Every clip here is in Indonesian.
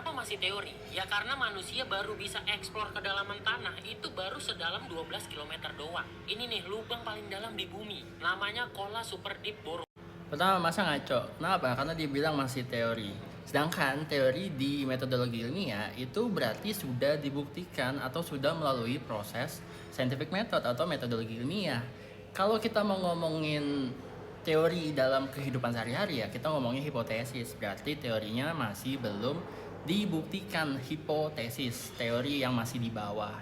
Kenapa masih teori? Ya karena manusia baru bisa eksplor kedalaman tanah itu baru sedalam 12 km doang. Ini nih lubang paling dalam di bumi. Namanya Kola Super Deep Boron. Pertama, masa ngaco? Kenapa? Karena dibilang masih teori. Sedangkan teori di metodologi ilmiah itu berarti sudah dibuktikan atau sudah melalui proses scientific method atau metodologi ilmiah. Kalau kita mau ngomongin teori dalam kehidupan sehari-hari ya, kita ngomongnya hipotesis. Berarti teorinya masih belum dibuktikan, hipotesis, teori yang masih di bawah.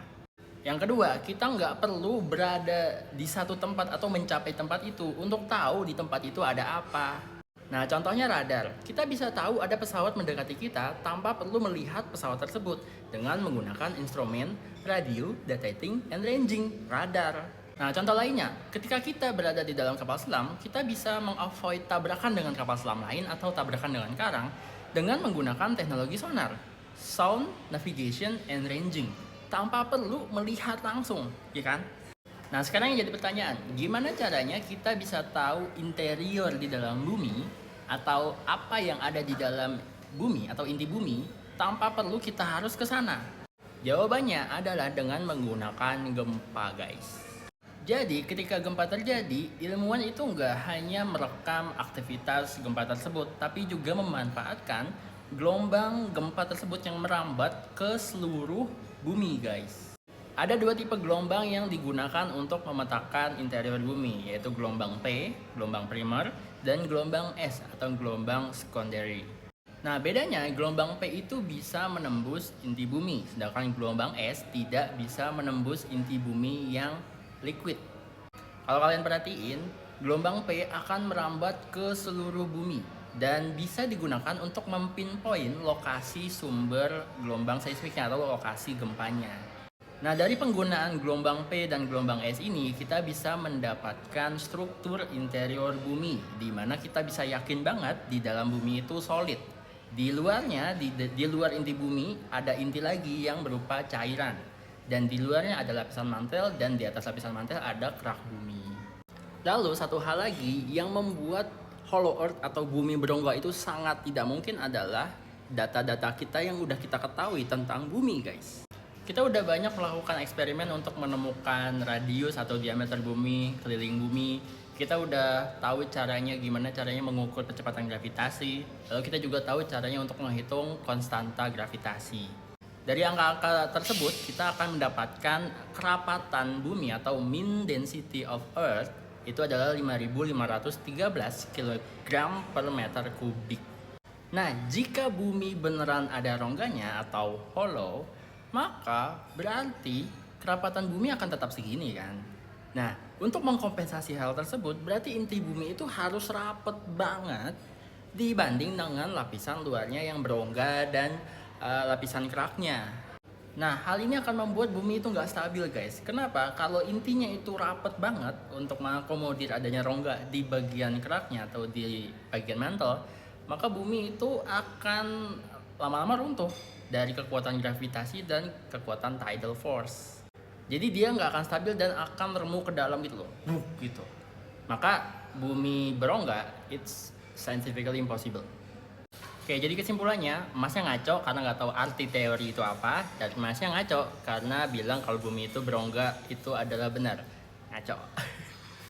Yang kedua, kita nggak perlu berada di satu tempat atau mencapai tempat itu untuk tahu di tempat itu ada apa. Nah, contohnya radar. Kita bisa tahu ada pesawat mendekati kita tanpa perlu melihat pesawat tersebut dengan menggunakan instrumen radio detecting and ranging radar. Nah, contoh lainnya, ketika kita berada di dalam kapal selam, kita bisa mengavoid tabrakan dengan kapal selam lain atau tabrakan dengan karang dengan menggunakan teknologi sonar, sound navigation and ranging, tanpa perlu melihat langsung, ya kan? Nah, sekarang yang jadi pertanyaan, gimana caranya kita bisa tahu interior di dalam bumi atau apa yang ada di dalam bumi atau inti bumi tanpa perlu kita harus ke sana? Jawabannya adalah dengan menggunakan gempa, guys. Jadi, ketika gempa terjadi, ilmuwan itu nggak hanya merekam aktivitas gempa tersebut, tapi juga memanfaatkan gelombang gempa tersebut yang merambat ke seluruh bumi, guys. Ada dua tipe gelombang yang digunakan untuk memetakan interior bumi, yaitu gelombang P, gelombang primer, dan gelombang S atau gelombang secondary. Nah, bedanya gelombang P itu bisa menembus inti bumi, sedangkan gelombang S tidak bisa menembus inti bumi yang liquid. Kalau kalian perhatiin, gelombang P akan merambat ke seluruh bumi dan bisa digunakan untuk mempinpoint lokasi sumber gelombang seismiknya atau lokasi gempanya. Nah, dari penggunaan gelombang P dan gelombang S ini, kita bisa mendapatkan struktur interior bumi, di mana kita bisa yakin banget di dalam bumi itu solid. Di luarnya, di luar inti bumi, ada inti lagi yang berupa cairan. Dan di luarnya ada lapisan mantel, dan di atas lapisan mantel ada kerak bumi. Lalu, satu hal lagi yang membuat hollow earth atau bumi berongga itu sangat tidak mungkin adalah data-data kita yang udah kita ketahui tentang bumi, guys. Kita udah banyak melakukan eksperimen untuk menemukan radius atau diameter bumi, keliling bumi. Kita udah tahu gimana caranya mengukur kecepatan gravitasi. Lalu kita juga tahu caranya untuk menghitung konstanta gravitasi. Dari angka-angka tersebut, kita akan mendapatkan kerapatan bumi atau mean density of earth itu adalah 5.513 kg per meter kubik. Nah, jika bumi beneran ada rongganya atau hollow, maka berarti kerapatan bumi akan tetap segini kan. Nah, untuk mengkompensasi hal tersebut, berarti inti bumi itu harus rapet banget dibanding dengan lapisan luarnya yang berongga dan lapisan keraknya. Nah, hal ini akan membuat bumi itu nggak stabil, guys. Kenapa? Kalau intinya itu rapet banget untuk mengakomodir adanya rongga di bagian keraknya atau di bagian mantel, maka bumi itu akan lama-lama runtuh dari kekuatan gravitasi dan kekuatan tidal force. Jadi dia nggak akan stabil dan akan remuk ke dalam gitu loh, gitu. Maka bumi berongga, it's scientifically impossible. Oke, jadi kesimpulannya, Masnya ngaco karena nggak tahu arti teori itu apa, dan Masnya ngaco karena bilang kalau bumi itu berongga itu adalah benar. Ngaco.